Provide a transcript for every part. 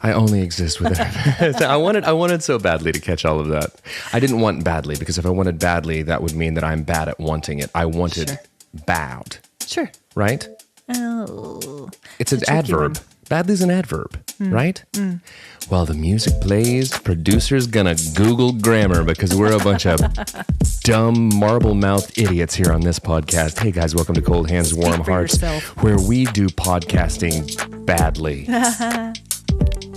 I only exist with it. I wanted so badly to catch all of that. I didn't want badly, because if I wanted badly, that would mean that I'm bad at wanting it. I wanted bad. Sure. Right? Oh. It's an adverb. Badly's an adverb, right? While the music plays, producer's gonna Google grammar because we're a bunch of dumb marble-mouthed idiots here on this podcast. Hey guys, welcome to Cold Hands, Warm Hearts, where we do podcasting badly.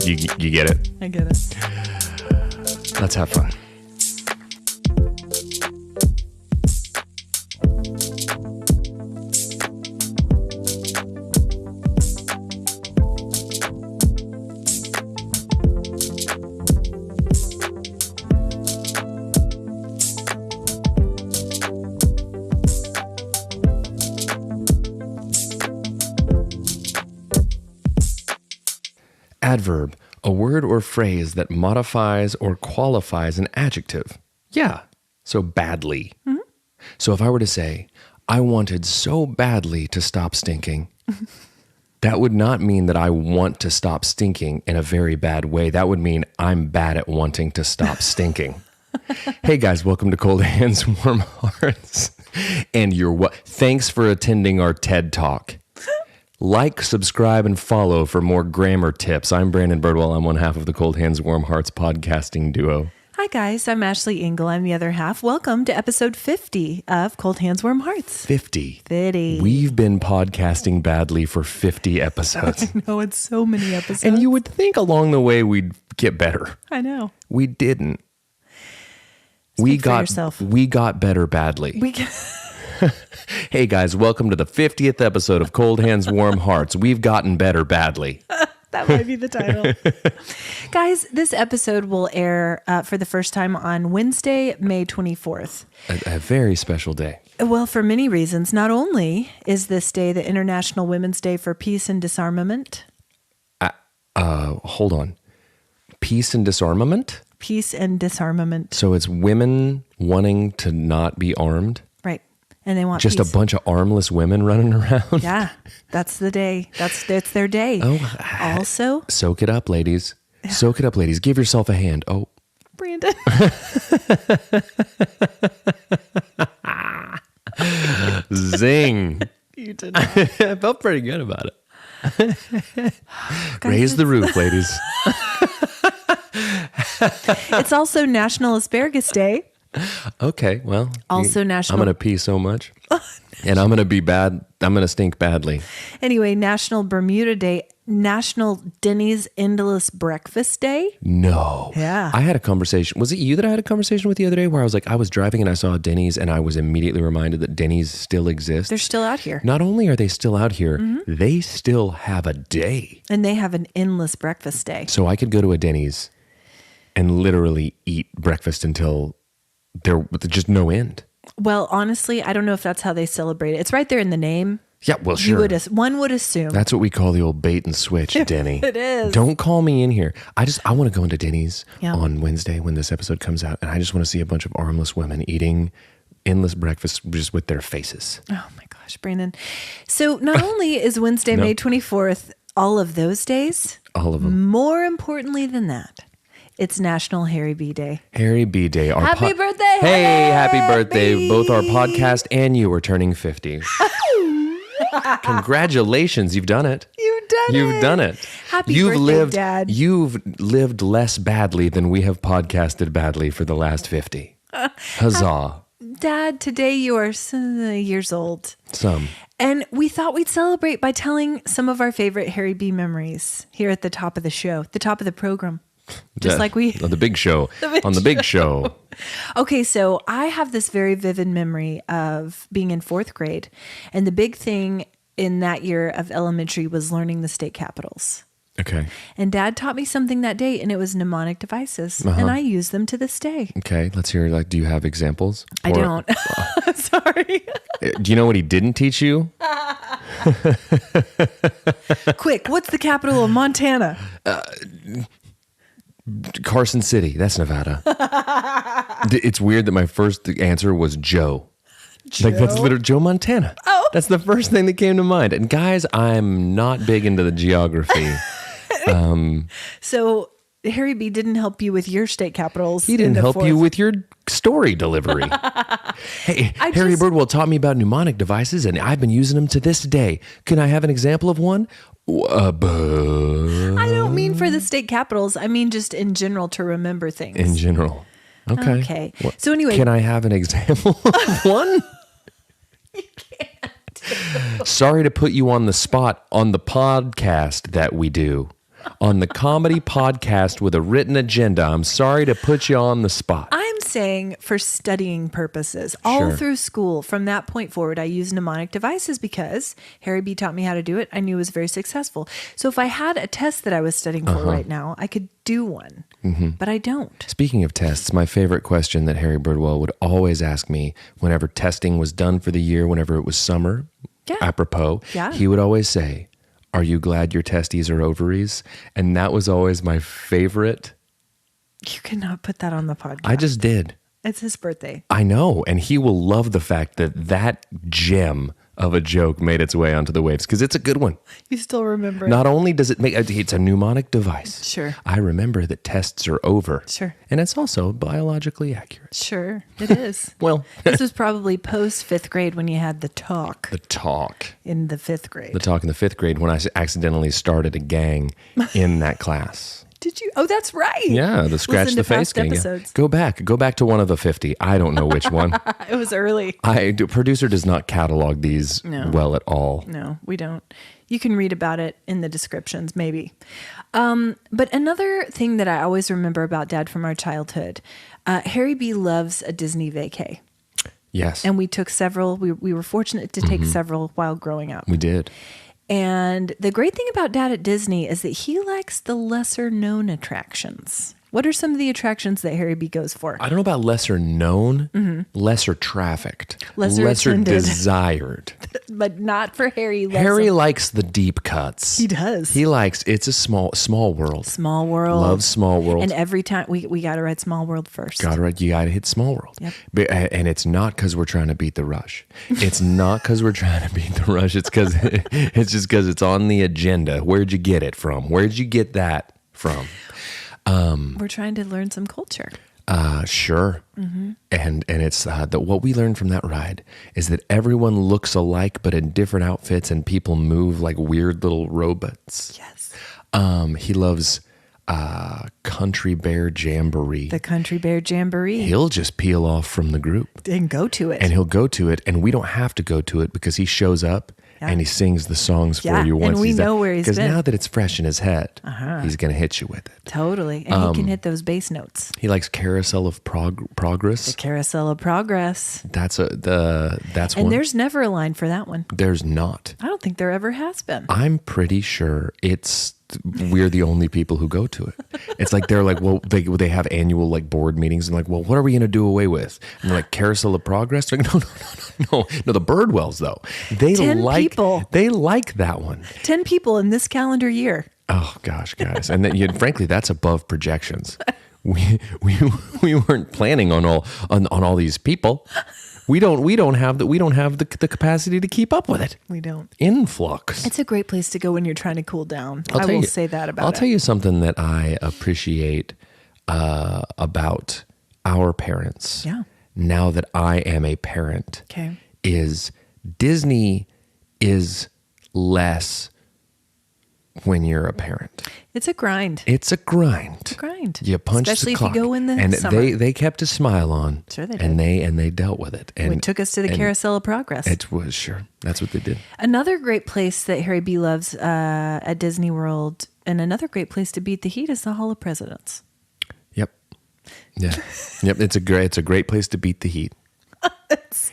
You get it? I get it. Let's have fun. Adverb, a word or phrase that modifies or qualifies an adjective. Yeah, so badly. Mm-hmm. So if I were to say, I wanted so badly to stop stinking, that would not mean that I want to stop stinking in a very bad way. That would mean I'm bad at wanting to stop stinking. Hey guys, welcome to Cold Hands, Warm Hearts. And thanks for attending our TED Talk. Like, subscribe, and follow for more grammar tips. I'm Brandon Birdwell. I'm one half of the Cold Hands, Warm Hearts podcasting duo. Hi, guys. I'm Ashley Engle. I'm the other half. Welcome to episode 50 of Cold Hands, Warm Hearts. 50. 50. We've been podcasting badly for 50 episodes. I know, it's so many episodes. And you would think along the way we'd get better. I know. We didn't. Speak for yourself. We got better badly. Hey guys, welcome to the 50th episode of Cold Hands, Warm Hearts. We've gotten better badly. That might be the title. Guys, this episode will air for the first time on Wednesday, May 24th. A very special day. Well, for many reasons. Not only is this day the International Women's Day for Peace and Disarmament. Hold on. Peace and disarmament? Peace and disarmament. So it's women wanting to not be armed? Right. And they want just peace. A bunch of armless women running around. Yeah, that's the day. It's their day. Oh, also, soak it up, ladies. Yeah. Soak it up, ladies. Give yourself a hand. Oh, Brandon. Zing! You did. I felt pretty good about it. Raise the roof, ladies. It's also National Asparagus Day. Okay, well. Also national. I'm going to pee so much. And I'm going to be bad. I'm going to stink badly. Anyway, National Bermuda Day. National Denny's Endless Breakfast Day. No. Yeah. I had a conversation. Was it you that I had a conversation with the other day where I was driving and I saw a Denny's and I was immediately reminded that Denny's still exists? They're still out here. Not only are they still out here, they still have a day. And they have an endless breakfast day. So I could go to a Denny's and literally eat breakfast until there's just no end. Well, honestly, I don't know if that's how they celebrate it. It's right there in the name. Yeah, well, sure. One would assume. That's what we call the old bait and switch, Denny. It is. Don't call me in here. I want to go into Denny's on Wednesday when this episode comes out, and I just want to see a bunch of armless women eating endless breakfast just with their faces. Oh my gosh, Brandon. So not only is Wednesday, May 24th, all of those days. All of them. More importantly than that, it's National Harry B Day. Harry B Day. Happy birthday! Hey, happy birthday. Both our podcast and you are turning 50. Congratulations, you've done it. You've done it. Happy birthday, Dad. You've lived less badly than we have podcasted badly for the last 50. Huzzah. Dad, today you are years old. Some. And we thought we'd celebrate by telling some of our favorite Harry B memories here at the top of the show, the top of the program. Just like we... The big show. On the big show. Okay, so I have this very vivid memory of being in fourth grade. And the big thing in that year of elementary was learning the state capitals. Okay. And Dad taught me something that day, and it was mnemonic devices. And I use them to this day. Okay, let's hear, do you have examples? I don't. Sorry. Do you know what he didn't teach you? Quick, what's the capital of Montana? Carson City. That's Nevada. It's weird that my first answer was Joe. Like that's literally Joe Montana. Oh. That's the first thing that came to mind. And guys, I'm not big into the geography. So Harry B didn't help you with your state capitals. He didn't help you with your story delivery. Hey, Harry Birdwell taught me about mnemonic devices, and I've been using them to this day. Can I have an example of one? I don't mean for the state capitals. I mean just in general to remember things. In general. Okay. Okay. So anyway. Can I have an example of one? You can't. Sorry to put you on the spot on the podcast that we do. On the comedy podcast with a written agenda. I'm sorry to put you on the spot. I'm saying for studying purposes, all through school, from that point forward, I used mnemonic devices because Harry B taught me how to do it. I knew it was very successful. So if I had a test that I was studying for right now, I could do one, but I don't. Speaking of tests, my favorite question that Harry Birdwell would always ask me whenever testing was done for the year, whenever it was summer, apropos, he would always say, "Are you glad your testes are ovaries?" And that was always my favorite. You cannot put that on the podcast. I just did. It's his birthday. I know. And he will love the fact that that gem of a joke made its way onto the waves because it's a good one. You still remember Not only does it make, it's a mnemonic device. Sure. I remember that tests are over. Sure. And it's also biologically accurate. Sure, it is. Well, this was probably post 5th grade when you had the talk. The talk. In the 5th grade. The talk in the 5th grade when I accidentally started a gang in that class. Did you? Oh, that's right. Yeah, the scratch the face gang. Go back to one of the 50. I don't know which one. It was early. Producer does not catalog these well at all. No, we don't. You can read about it in the descriptions, maybe. But another thing that I always remember about Dad from our childhood, Harry B loves a Disney vacay. Yes. And we took several. We were fortunate to take several while growing up. We did. And the great thing about Dad at Disney is that he likes the lesser known attractions. What are some of the attractions that Harry B goes for? I don't know about lesser known, lesser trafficked, lesser desired. But not for Harry. Harry likes the deep cuts. He does. He likes, it's a small world. Small World. Loves Small World. And every time, we got to ride Small World first. You got to hit Small World. Yep. And it's not because we're trying to beat the rush. It's not because we're trying to beat the rush. It's because it's just because it's on the agenda. Where'd you get it from? Where'd you get that from? We're trying to learn some culture. Sure. And it's that what we learned from that ride is that everyone looks alike, but in different outfits, and people move like weird little robots. Yes. He loves Country Bear Jamboree. The Country Bear Jamboree. He'll just peel off from the group and go to it. And he'll go to it, and we don't have to go to it because he shows up. And he sings the songs for you once and we know where he's been. Because now that it's fresh in his head, he's going to hit you with it. Totally. And he can hit those bass notes. He likes Carousel of Progress. The Carousel of Progress. That's and one. And there's never a line for that one. There's not. I don't think there ever has been. I'm pretty sure we're the only people who go to it. It's like they're like, well, they have annual like board meetings and like, well, what are we going to do away with? And they're like, Carousel of Progress. They're like, no, the Birdwells though. They 10 people. They like that one. 10 people in this calendar year. Oh gosh, guys, and then frankly, that's above projections. We weren't planning on all these people. We don't have the capacity to keep up with it. We don't. Influx. It's a great place to go when you're trying to cool down. I will say that about it. I'll tell you something that I appreciate about our parents. Yeah. Now that I am a parent, okay, is Disney is less when you're a parent. It's a grind. It's a grind. It's a grind. You punch especially the clock. If you go in the and summer. they kept a smile on. Sure they did. And they dealt with it. And it took us to the Carousel of Progress. It was, sure. That's what they did. Another great place that Harry B loves at Disney World, and another great place to beat the heat, is the Hall of Presidents. Yep. Yeah. Yep. It's a great place to beat the heat.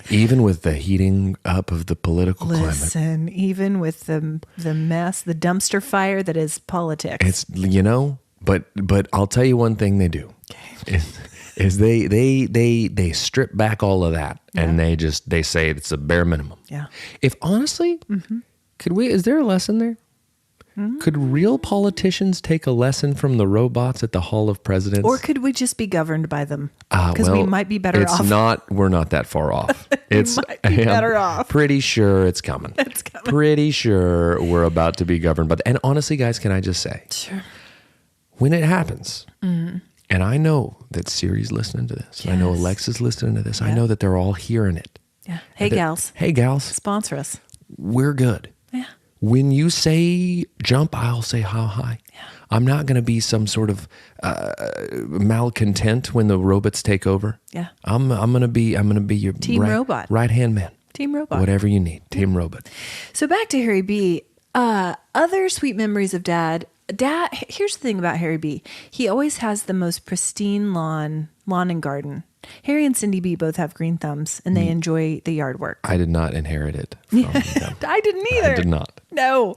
Even with the heating up of the political climate. Even with the mess, the dumpster fire that is politics. It's, but I'll tell you one thing they do. Okay. Is they strip back all of that and they say it's a bare minimum. Yeah. If honestly, is there a lesson there? Could real politicians take a lesson from the robots at the Hall of Presidents? Or could we just be governed by them? Because we might be better off. We're not that far off. Might be better off. Pretty sure it's coming. It's coming. Pretty sure we're about to be governed by that. And honestly, guys, can I just say, Sure. when it happens, and I know that Siri's listening to this, and I know Yes. Alexa's listening to this, I know that they're all hearing it. Yeah. Hey, gals. Hey, gals, Sponsor us. we're good. Yeah. When you say jump, I'll say how high. Yeah. I'm not going to be some sort of malcontent when the robots take over. Yeah. I'm going to be your Team robot. right hand man. Team robot. Whatever you need. Team robot. So back to Harry B. Other sweet memories of Dad. Here's the thing about Harry B. He always has the most pristine lawn and garden. Harry and Cindy B both have green thumbs, and they enjoy the yard work. I did not inherit it from them. I didn't either. I did not. No,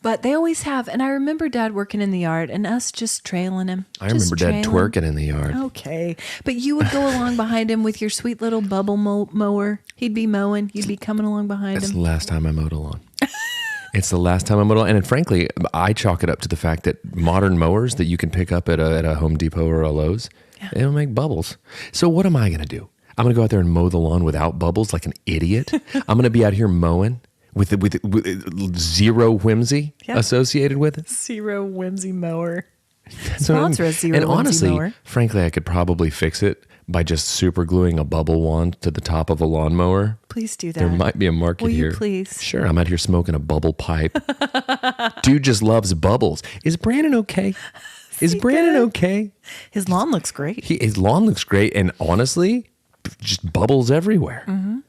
but they always have. And I remember Dad working in the yard and us just trailing him. I remember Dad twerking in the yard. Okay. But you would go along behind him with your sweet little bubble mower. He'd be mowing. You'd be coming along behind It's him. the last time I mowed a lawn. It's the last time I mowed a lawn. And frankly, I chalk it up to the fact that modern mowers that you can pick up at a Home Depot or a Lowe's, they don't make bubbles. So what am I going to do? I'm going to go out there and mow the lawn without bubbles like an idiot. I'm going to be out here mowing with zero whimsy associated with it. Zero whimsy mower. So, Sponsor us, Zero and Whimsy honestly, Mower. frankly, I could probably fix it by just super gluing a bubble wand to the top of a lawnmower. Please do that. There might be a market Will you here. please? Sure, I'm out here smoking a bubble pipe. Dude just loves bubbles. Is Brandon okay? Is Brandon okay? His lawn looks great. His lawn looks great, and honestly, just bubbles everywhere.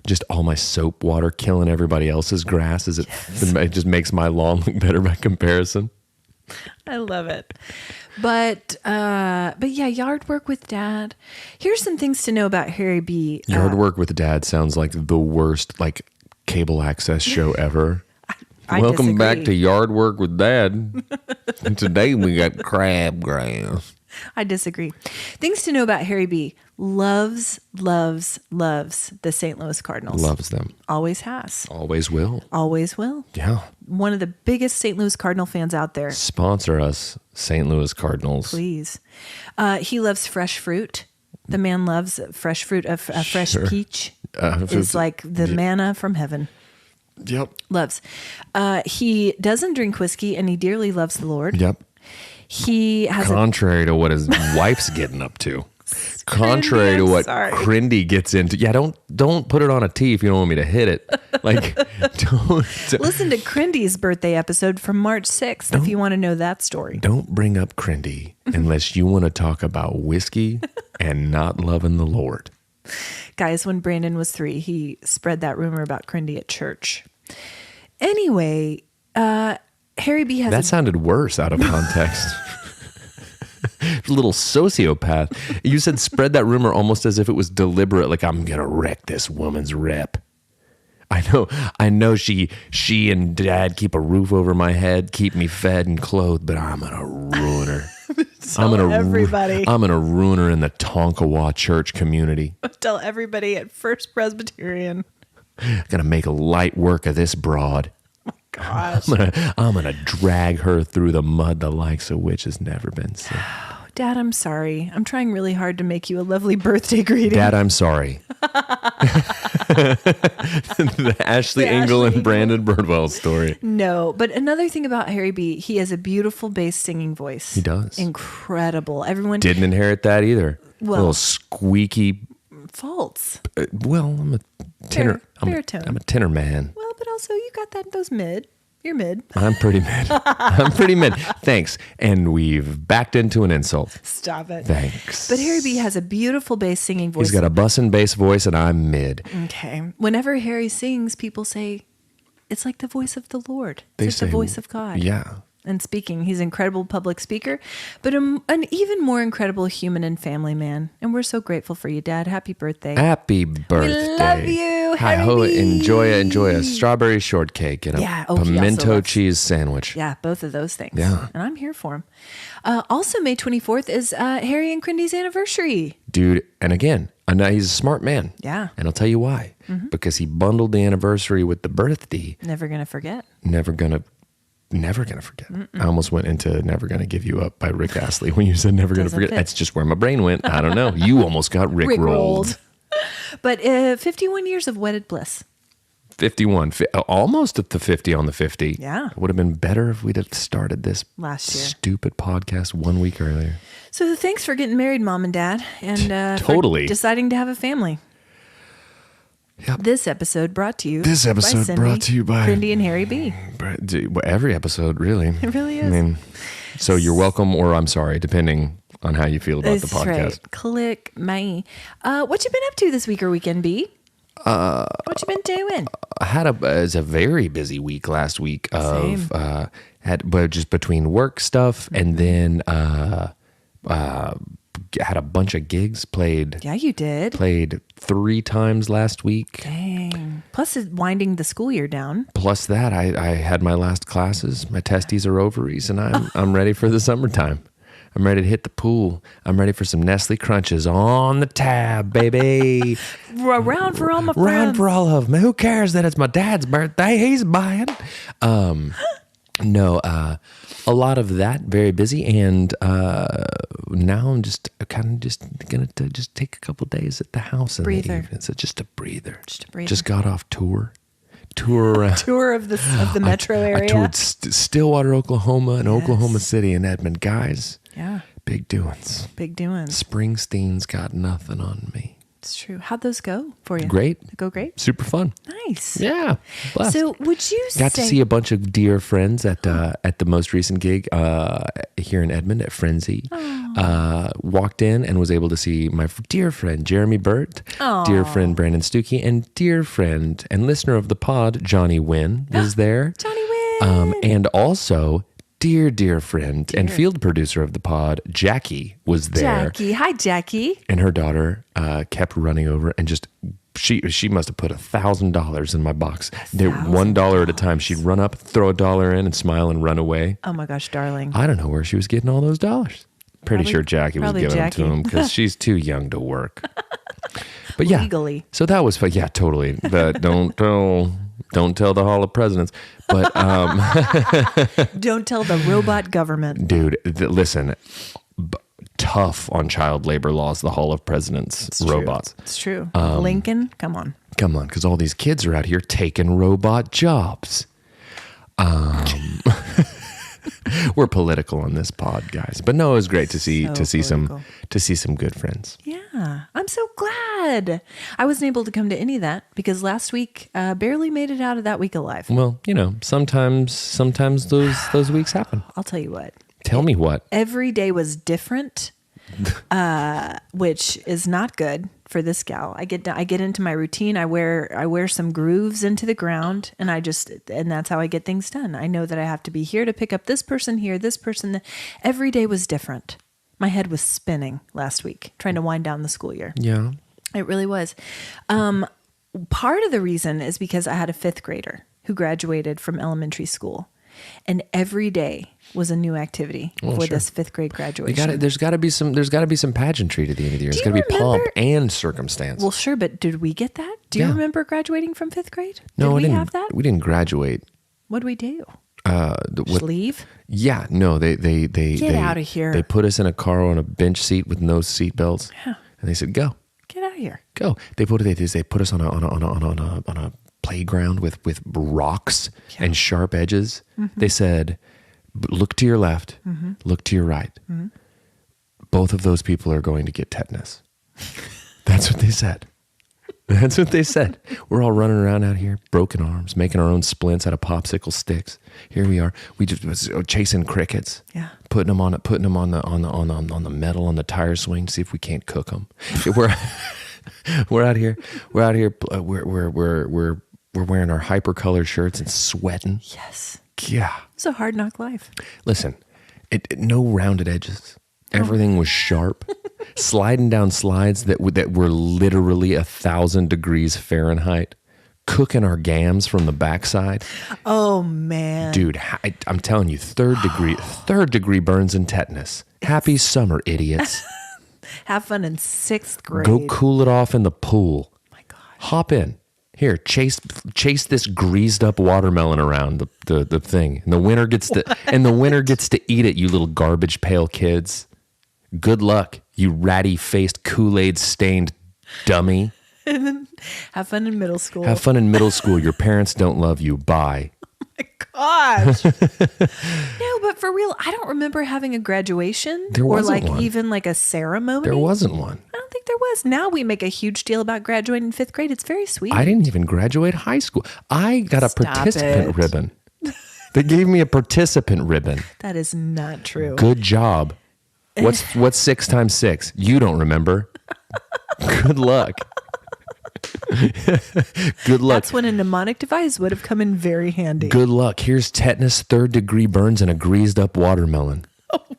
Just all my soap water killing everybody else's grass. It just makes my lawn look better by comparison. I love it. But yeah, yard work with Dad. Here's some things to know about Harry B. Yard work with Dad sounds like the worst cable access show ever. I Welcome back disagree. to Yard Work with Dad. And today we got crabgrass. I disagree. Things to know about Harry B. Loves the St. Louis Cardinals. Loves them. Always has. Always will. Always will. Yeah. One of the biggest St. Louis Cardinal fans out there. Sponsor us, St. Louis Cardinals. Please. He loves fresh fruit. The man loves fresh fruit. A fresh Sure. peach is like the manna from heaven. Yep. Loves. He doesn't drink whiskey, and he dearly loves the Lord. Yep. He has Contrary to what his wife's getting up to. Contrary to I'm what sorry. Crindy gets into. Yeah, don't put it on a tee if you don't want me to hit it. Don't Listen to Crindy's birthday episode from March 6th if you want to know that story. don't bring up Crindy unless you want to talk about whiskey and not loving the Lord. Guys, when Brandon was 3, he spread that rumor about Crindy at church. Anyway, Harry B has That sounded worse out of context. Little sociopath. You said spread that rumor almost as if it was deliberate, like I'm gonna wreck this woman's rep. I know she and Dad keep a roof over my head, keep me fed and clothed, but I'm gonna ruin her. everybody. I'm gonna ruin her in the Tonkawa church community. Tell everybody at First Presbyterian. Gonna make light work of this broad. Gosh. I'm gonna drag her through the mud the likes of which has never been seen. Dad, I'm sorry. I'm trying really hard to make you a lovely birthday greeting. Dad, I'm sorry. The Ashley Engle Ashley and Engle. Brandon Birdwell story. No, but another thing about Harry B, he has a beautiful bass singing voice. He does. Incredible. Everyone Didn't inherit that either. Well- Little squeaky. faults. I'm a tenor. Baritone. I'm a tenor man. Well, but also you got those mid. You're mid. I'm pretty mid. I'm pretty mid. Thanks. And we've backed into an insult. Stop it. Thanks. But Harry B has a beautiful bass singing voice. He's got a bussin' bass voice, and I'm mid. Okay. Whenever Harry sings, people say it's like the voice of the Lord. They It's like say, the voice of God. Yeah. And speaking, he's an incredible public speaker, but an even more incredible human and family man. And we're so grateful for you, Dad. Happy birthday. Happy birthday. love you, Hi ho. Harry. Enjoy a strawberry shortcake and a Yeah. Oh, he also pimento loves- cheese sandwich. Yeah, both of those things. Yeah. And I'm here for him. Also, May 24th is Harry and Crindy's anniversary. Dude, and again, I know he's a smart man. Yeah. And I'll tell you why. Because he bundled the anniversary with the birthday. Never going to forget. Never gonna never going to forget. I almost went into Never Gonna Give You Up by Rick Astley when you said never going to forget. fit. That's just where my brain went. I don't know. You almost got Rick rolled. But 51 years of wedded bliss. 51, almost at the 50 on the 50. Yeah. It would have been better if we'd have started this Last year. stupid podcast 1 week earlier. So thanks for getting married, Mom and Dad, and Totally. for deciding to have a family. Yep. This episode brought to you by Crindy and Harry B. Every episode, really. It really is. I mean, so you're welcome or I'm sorry, depending on how you feel about the podcast. Right. Click me. What you been up to this week or weekend, B? What you been doing? It was a very busy week last week of but just between work stuff and then had a bunch of gigs. Yeah, you did. Played 3 times last week. Dang. Plus winding the school year down. Plus that, I had my last classes. My testes are ovaries, and I'm ready for the summertime. I'm ready to hit the pool. I'm ready for some Nestle Crunches on the tab, baby. Round for all my friends. Round for all of them. Who cares that it's my dad's birthday? He's buying. No, a lot of that, very busy, and now I'm just kind of just gonna just take a couple days at the house in the evening. So just a breather. Just got off tour around. Tour of the metro area. I toured Stillwater, Oklahoma, and Oklahoma City and Edmond. Guys, yeah, big doings. Springsteen's got nothing on me. It's true. How'd those go for you? Great. Go great? Super fun. Nice. Yeah. Blessed. So would you Got to see a bunch of dear friends at the most recent gig here in Edmond at Frenzy. Walked in and was able to see my dear friend Jeremy Burt, dear friend Brandon Stuckey, and dear friend and listener of the pod Johnny Wynn was there. Johnny Wynn. And also dear friend and field producer of the pod Jackie was there. Hi Jackie. And her daughter kept running over and just she must have put $1,000 in my box. $1 at a time. She'd run up, throw $1 in, and smile and run away. Oh my gosh, darling! I don't know where she was getting all those dollars. Pretty sure Jackie was giving them to him because she's too young to work. But yeah, legally. So that was fun. Yeah, totally. But don't tell the Hall of Presidents. But don't tell the robot government, dude. Listen. Tough on child labor laws, the Hall of Presidents, robots. It's true. Lincoln, come on, because all these kids are out here taking robot jobs. We're political on this pod, guys, but no, it was great to see some good friends. Yeah, I'm so glad. I wasn't able to come to any of that because last week barely made it out of that week alive. Well, sometimes those weeks happen. I'll tell you what. Tell me what. Every day was different, which is not good for this gal. I get into my routine. I wear some grooves into the ground, and that's how I get things done. I know that I have to be here to pick up this person here, this person. Every day was different. My head was spinning last week trying to wind down the school year. Yeah, it really was. Part of the reason is because I had a 5th grader who graduated from elementary school. And every day was a new activity for this 5th grade graduation. There's got to be some pageantry to the end of the year. There's got to be pomp and circumstance. Well, sure, but did we get that? Do you remember graduating from 5th grade? No, did we have that? We didn't graduate. What did we do? Just leave? Yeah, no, they get out of here. They put us in a car on a bench seat with no seat belts, and they said, "Go, get out of here, go." They put us on a playground with rocks and sharp edges. Mm-hmm. They said, look to your left, look to your right. Mm-hmm. Both of those people are going to get tetanus. That's what they said. That's what they said. We're all running around out here, broken arms, making our own splints out of popsicle sticks. Here we are. We just was chasing crickets. Yeah. Putting them on the metal on the tire swing to see if we can't cook them. We're out here. We're wearing our hyper-colored shirts and sweating. Yes. Yeah. It's a hard knock life. Listen, no rounded edges. Everything was sharp. Sliding down slides that were literally 1,000 degrees Fahrenheit. Cooking our gams from the backside. Oh, man. Dude, I'm telling you, third degree burns and tetanus. Happy summer, idiots. Have fun in 6th grade. Go cool it off in the pool. My gosh. Hop in. Here, chase this greased up watermelon around the thing. And the winner gets to eat it, you little garbage pail kids. Good luck, you ratty faced Kool-Aid stained dummy. And then have fun in middle school. Have fun in middle school. Your parents don't love you. Bye. Gosh. No, but for real, I don't remember having a graduation There wasn't one. Even like a ceremony. There wasn't one. I don't think there was. Now we make a huge deal about graduating in 5th grade. It's very sweet. I didn't even graduate high school. I got a participant ribbon. They gave me a participant ribbon. That is not true. Good job. What's 6 times 6? You don't remember. Good luck. Good luck. That's when a mnemonic device would have come in very handy. Good luck. Here's tetanus, 3rd-degree burns, and a greased up watermelon.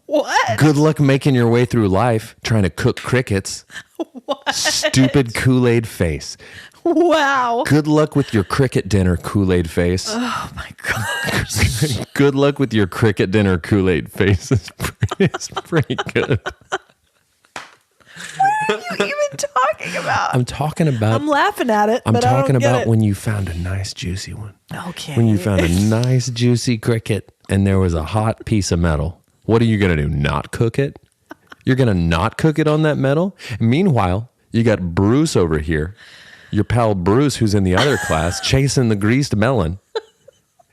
What? Good luck making your way through life trying to cook crickets. What? Stupid Kool-Aid face. Wow. Good luck with your cricket dinner, Kool-Aid face. Oh my gosh. Good luck with your cricket dinner, Kool-Aid face. It's pretty good. What are you even talking about? I'm talking about. I'm laughing at it. I'm but talking I don't get about it. when you found a nice juicy one. Okay. When you found a nice juicy cricket and there was a hot piece of metal. What are you going to do? Not cook it? You're going to not cook it on that metal? Meanwhile, you got Bruce over here. Your pal Bruce, who's in the other class, chasing the greased melon.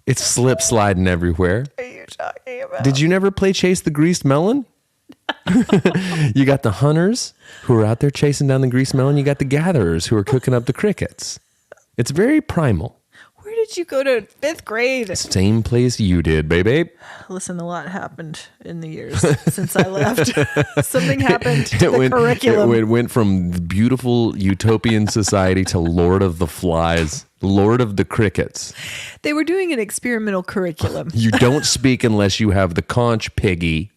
It's slip sliding everywhere. What are you talking about? Did you never play Chase the Greased Melon? You got the hunters who are out there chasing down the greased melon. You got the gatherers who are cooking up the crickets. It's very primal. Where did you go to 5th grade? Same place you did, baby. Listen, a lot happened in the years since I left. Something happened to the curriculum. It went from beautiful utopian society to Lord of the Flies, Lord of the Crickets. They were doing an experimental curriculum. You don't speak unless you have the conch, piggy.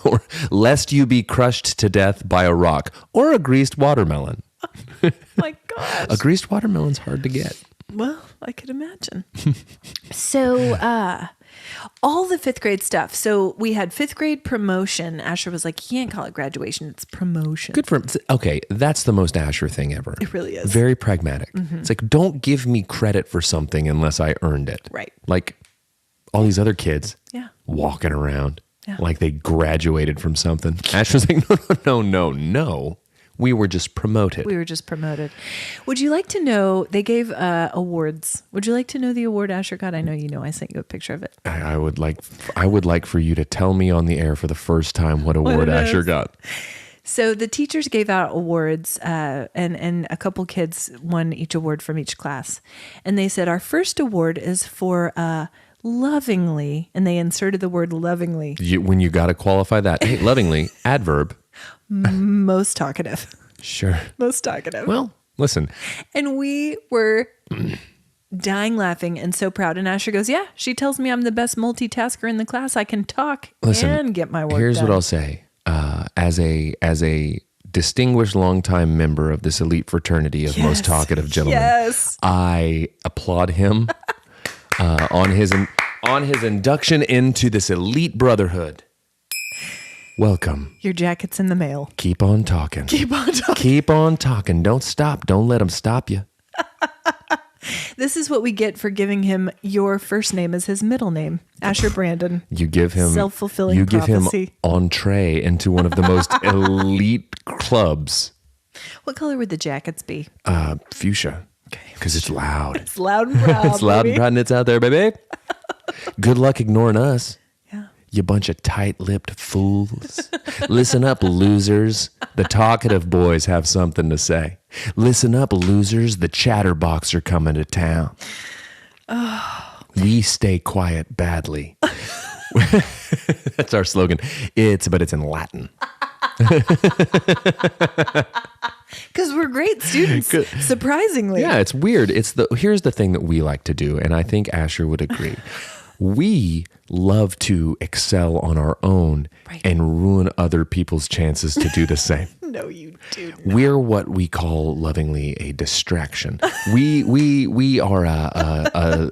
Or lest you be crushed to death by a rock or a greased watermelon. My gosh. A greased watermelon's hard to get. Well, I could imagine. So, all the 5th grade stuff. So we had 5th grade promotion. Asher was like, you can't call it graduation. It's promotion. Good for him. Okay, that's the most Asher thing ever. It really is. Very pragmatic. It's like, don't give me credit for something unless I earned it. Right. Like all these other kids Yeah. walking around Yeah. like they graduated from something. Asher's like, no. We were just promoted. We were just promoted. Would you like to know, they gave awards. Would you like to know the award Asher got? I know you know. I sent you a picture of it. I would like for you to tell me on the air for the first time what award Asher got. So the teachers gave out awards, and a couple kids won each award from each class. And they said, our first award is for lovingly, and they inserted the word lovingly. When you got to qualify that. Hey, lovingly, adverb. Most talkative. Sure. Most talkative. Well, listen. And we were dying laughing and so proud. And Asher goes, yeah, she tells me I'm the best multitasker in the class. I can talk and get my work Here's done. what I'll say. As a distinguished longtime member of this elite fraternity of most talkative gentlemen, yes, I applaud him on his induction into this elite brotherhood. Welcome. Your jacket's in the mail. Keep on talking. Keep on talking. Keep on talking. Don't stop. Don't let them stop you. This is what we get for giving him your first name as his middle name, Asher Brandon. You give him self-fulfilling You give prophecy. him entree into one of the most elite clubs. What color would the jackets be? Fuchsia. Okay. Because it's loud. It's loud and proud. It's loud and proud and it's out there, baby. Good luck ignoring us. Yeah. You bunch of tight-lipped fools. Listen up, losers. The talkative boys have something to say. Listen up, losers. The chatterbox are coming to town. Oh. We stay quiet badly. That's our slogan. But it's in Latin. Because we're great students, surprisingly. Yeah, it's weird. Here's the thing that we like to do, and I think Asher would agree. We love to excel on our own and ruin other people's chances to do the same. No, you do not. We're what we call lovingly a distraction. We are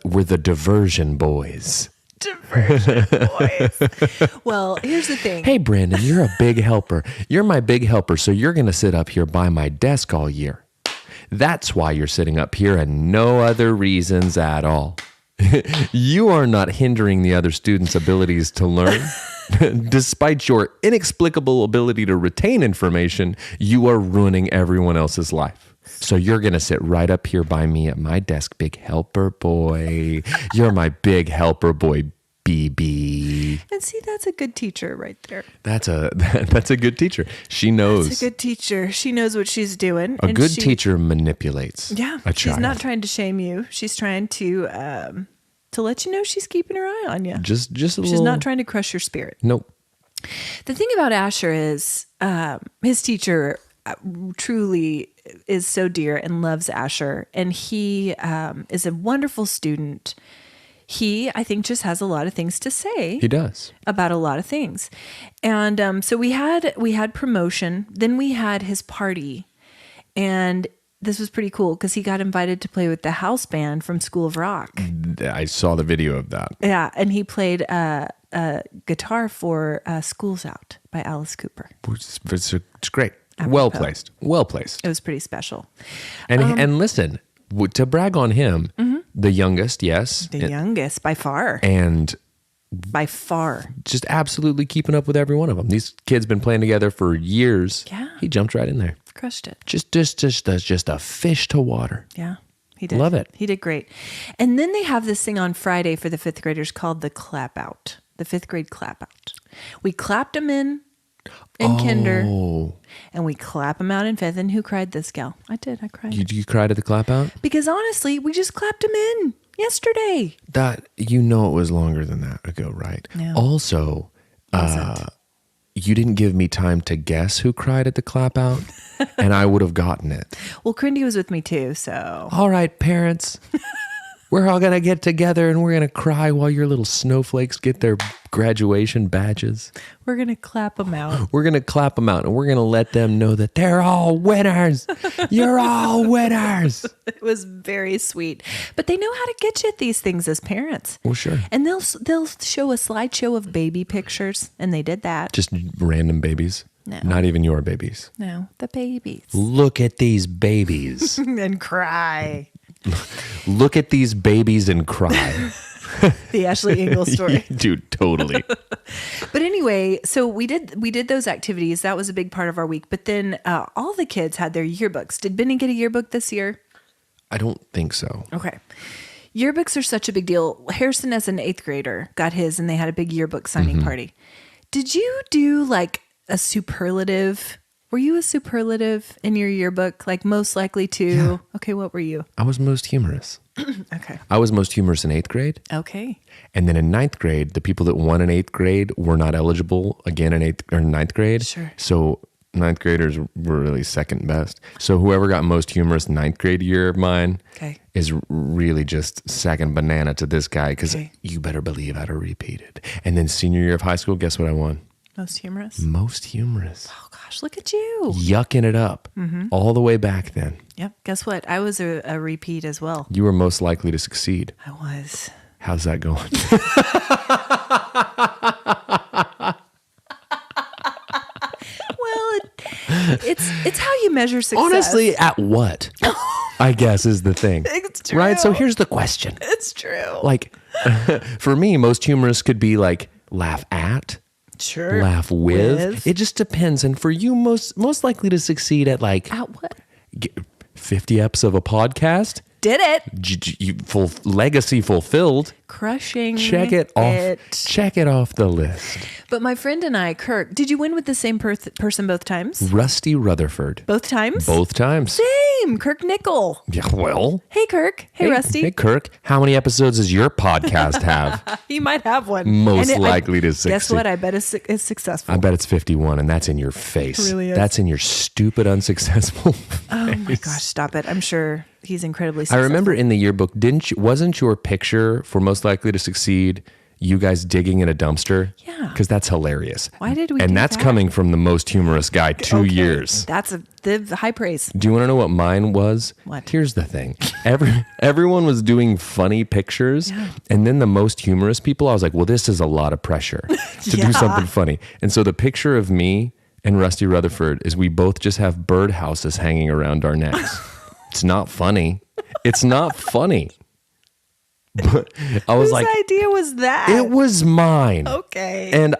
we're the diversion boys. Diversion boys. Well, here's the thing. Hey, Brandon, you're a big helper. You're my big helper, so you're going to sit up here by my desk all year. That's why you're sitting up here and no other reasons at all. You are not hindering the other students' abilities to learn. Despite your inexplicable ability to retain information, you are ruining everyone else's life. So you're going to sit right up here by me at my desk, big helper boy. You're my big helper boy, BB. And see, that's a good teacher right there. That's a good teacher. She knows. That's a good teacher. She knows what she's doing. A good teacher manipulates. Yeah. A child. She's not trying to shame you. She's trying to let you know she's keeping her eye on you. Just a little. She's not trying to crush your spirit. Nope. The thing about Asher is his teacher truly is so dear and loves Asher. And he is a wonderful student. He, I think, just has a lot of things to say. He does. About a lot of things. And so we had promotion. Then we had his party. And this was pretty cool because he got invited to play with the house band from School of Rock. I saw the video of that. Yeah. And he played guitar for School's Out by Alice Cooper. It's great. Apropos. Well placed. It was pretty special. And listen, to brag on him, the youngest, yes. The youngest, by far. And by far. Just absolutely keeping up with every one of them. These kids been playing together for years. Yeah. He jumped right in there. Crushed it. Just a fish to water. Yeah, he did. Love it. He did great. And then they have this thing on Friday for the fifth graders called the clap out, the fifth grade clap out. We clapped them in kinder, and we clap them out in fifth. And who cried this gal? I did. I cried. You cried at the clap out? Because honestly, we just clapped them in yesterday. That, it was longer than that ago, right? No. Also, you didn't give me time to guess who cried at the clap out, and I would have gotten it. Well, Crindy was with me too, so. All right, parents, we're all going to get together and we're going to cry while your little snowflakes get their graduation badges. We're going to clap them out. We're going to clap them out and we're going to let them know that they're all winners. You're all winners. It was very sweet. But they know how to get you at these things as parents. Well, sure. And they'll show a slideshow of baby pictures, and they did that. Just random babies? No. Not even your babies? No, the babies. Look at these babies. And cry. Look at these babies and cry. The Ashley Engle story. Dude, totally. But anyway, so we did those activities. That was a big part of our week. But then all the kids had their yearbooks. Did Benny get a yearbook this year? I don't think so. Okay. Yearbooks are such a big deal. Harrison, as an 8th grader, got his, and they had a big yearbook signing party. Did you do like a superlative? Were you a superlative in your yearbook? Like most likely to? Yeah. Okay, what were you? I was most humorous. Okay. I was most humorous in 8th grade. Okay. And then in 9th grade, the people that won in 8th grade were not eligible again in 9th grade. Sure. So 9th graders were really second best. So whoever got most humorous 9th grade year of mine is really just second banana to this guy, because you better believe I'd have repeated. And then senior year of high school, guess what I won? Most humorous? Most humorous. Oh, gosh, look at you. Yucking it up all the way back then. Yep. Guess what? I was a repeat as well. You were most likely to succeed. I was. How's that going? Well, it's how you measure success. Honestly, at what? I guess is the thing. It's true. Right? So here's the question. It's true. Like, for me, most humorous could be like laugh at. Sure. Laugh with. It just depends. And for you, most likely to succeed at like at what? 50 eps of a podcast. Did it. Full legacy fulfilled. Crushing. Check it off. Check it off the list. But my friend and I, Kirk, did you win with the same person both times? Rusty Rutherford. Both times? Both times. Same. Kirk Nickel. Yeah, well. Hey, Kirk. Hey, Rusty. Hey, Kirk. How many episodes does your podcast have? He might have one. Most likely to succeed. Guess what? I bet it's successful. I bet it's 51, and that's in your face. It really is. That's in your stupid, unsuccessful face. Oh my gosh, stop it. I'm sure he's incredibly successful. I remember in the yearbook, wasn't your picture for most likely to succeed you guys digging in a dumpster? Yeah. Because that's hilarious. Why did we And do that's that? coming from the most humorous guy, 2 years. That's the high praise. Do you want to know what mine was? What? Here's the thing. Everyone was doing funny pictures. Yeah. And then the most humorous people, I was like, well, this is a lot of pressure to do something funny. And so the picture of me and Rusty Rutherford is we both just have birdhouses hanging around our necks. It's not funny. It's not funny. But I was Whose idea was that? it was mine. Okay. And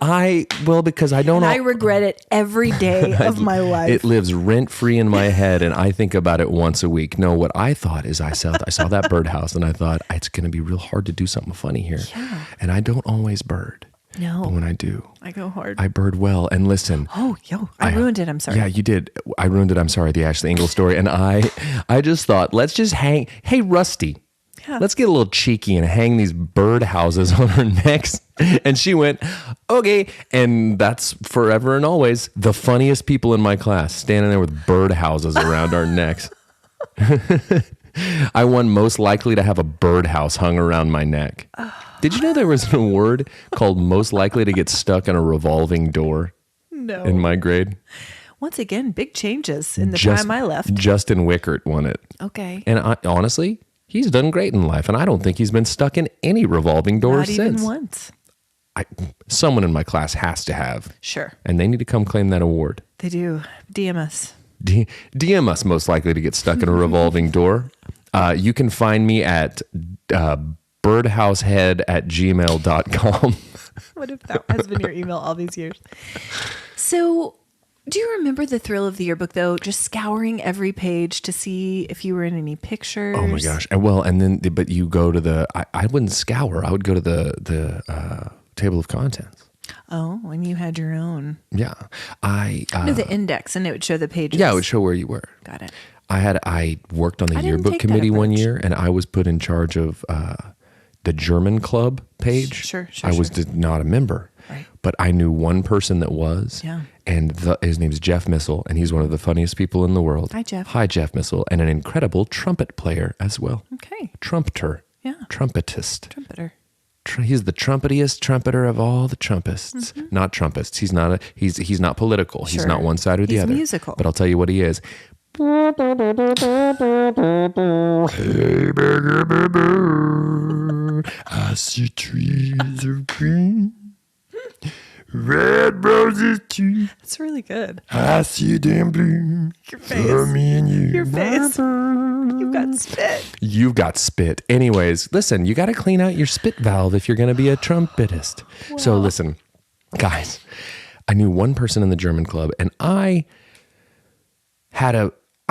because I don't know. I regret it every day of my life. It lives rent free in my head, and I think about it once a week. No, what I thought is I saw that birdhouse, and I thought it's going to be real hard to do something funny here. Yeah. And I don't always bird. No. But when I do, I go hard. I bird well. And listen. Oh, I ruined it. I'm sorry. Yeah, you did. I ruined it. I'm sorry. The Ashley Engle story. And I just thought, let's just hang. Hey, Rusty. Yeah. Let's get a little cheeky and hang these bird houses on her necks. And she went, okay. And that's forever and always the funniest people in my class, standing there with bird houses around our necks. I won most likely to have a birdhouse hung around my neck. Did you know there was an award called most likely to get stuck in a revolving door? No. In my grade? Once again, big changes in the time I left. Justin Wickert won it. Okay. And honestly, he's done great in life, and I don't think he's been stuck in any revolving doors since. Not even once. Someone in my class has to have. Sure. And they need to come claim that award. They do. DM us. DM us most likely to get stuck in a revolving door. You can find me at birdhousehead@gmail.com. What if that has been your email all these years? So, do you remember the thrill of the yearbook, though? Just scouring every page to see if you were in any pictures. Oh my gosh! But you go to I wouldn't scour. I would go to the table of contents. Oh, when you had your own. Yeah, No, the index, and it would show the pages. Yeah, it would show where you were. Got it. I worked on the yearbook take committee that one approach. year, and I was put in charge of the German club page. Sure. I was not a member, Right. but I knew one person that was. Yeah. And his name is Jeff Missel, and he's one of the funniest people in the world. Hi, Jeff. Hi, Jeff Missel, and an incredible trumpet player as well. Okay. Trumpeter. Yeah. Trumpetist. Trumpeter. He's the trumpetiest trumpeter of all the trumpetists. Not trumpists. He's not he's not political. He's Sure. not one side or the He's other. musical. But I'll tell you what he is. Hey, burger, burger, I see trees of green, red roses too. That's really good. I see them bloom Your face. for me and you. Your face. You've got spit. You've got spit. Anyways, listen, you got to clean out your spit valve if you're going to be a trumpetist. So listen, guys, I knew one person in the German club, and I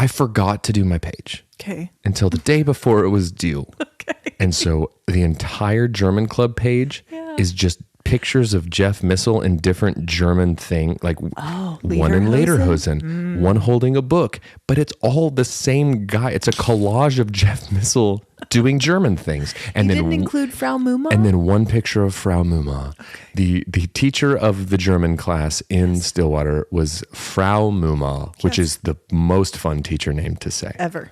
forgot to do my page. Okay. Until the day before it was due. Okay. And so the entire German club page is just pictures of Jeff Missel in different German like one in Lederhosen, one holding a book, but it's all the same guy. It's a collage of Jeff Missel doing German things. And You then didn't include Frau Muma? and then one picture of Frau Muma. The teacher of the German class in Stillwater was Frau Muma, which is the most fun teacher name to say. Ever.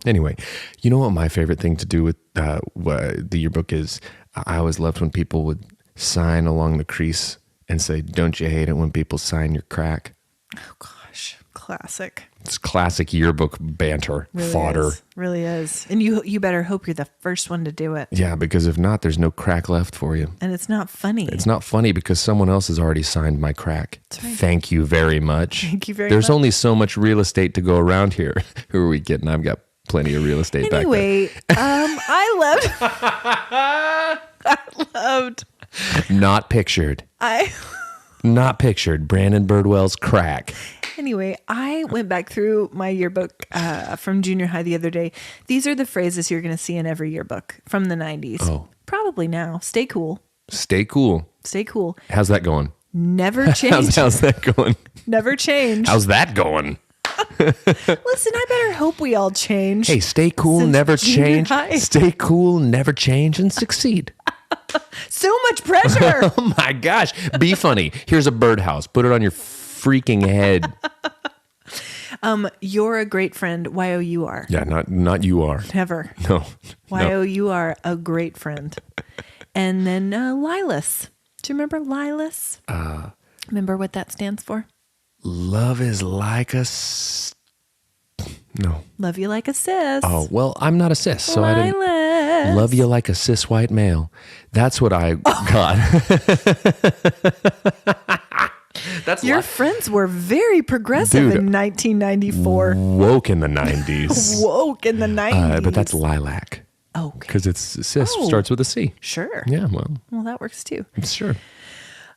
Anyway, you know what my favorite thing to do with the yearbook is? I always loved when people would sign along the crease and say, "Don't you hate it when people sign your crack?" Oh, gosh. Classic. It's classic yearbook banter, Really fodder. Is. Really is. And you better hope you're the first one to do it. Yeah, because if not, there's no crack left for you. And it's not funny. It's not funny because someone else has already signed my crack. right. Thank you very much. Thank you very There's much. only so much real estate to go around here. Who are we kidding? I've got plenty of real estate back there. Anyway, I loved Not pictured. Not pictured. Brandon Birdwell's crack. Anyway, I went back through my yearbook from junior high the other day. These are the phrases you're going to see in every yearbook from the 90s. Oh. Probably now. Stay cool. Stay cool. Stay cool. How's that going? Never change. How's that going? Never change. How's that going? Listen, I better hope we all change. Hey, stay cool, Since never junior change. high. Stay cool, never change, and succeed. So much pressure. Oh my gosh. Be funny. Here's a birdhouse. Put it on your freaking head. You're a great friend. Y-O-U-R. Yeah, not you are. Never. No. Y-O-U-R, a great friend. And then Lilas. Do you remember Lilas? Remember what that stands for? Love is like a... No. Love you like a sis. Oh, well, I'm not a cis, so I didn't... Lilas. Love you like a cis white male. That's what I got. Your friends were very progressive in 1994. Woke in the 90s. Woke in the 90s. But that's lilac. Oh, okay. Because it's cis starts with a C. Sure. Yeah, well, that works too. Sure.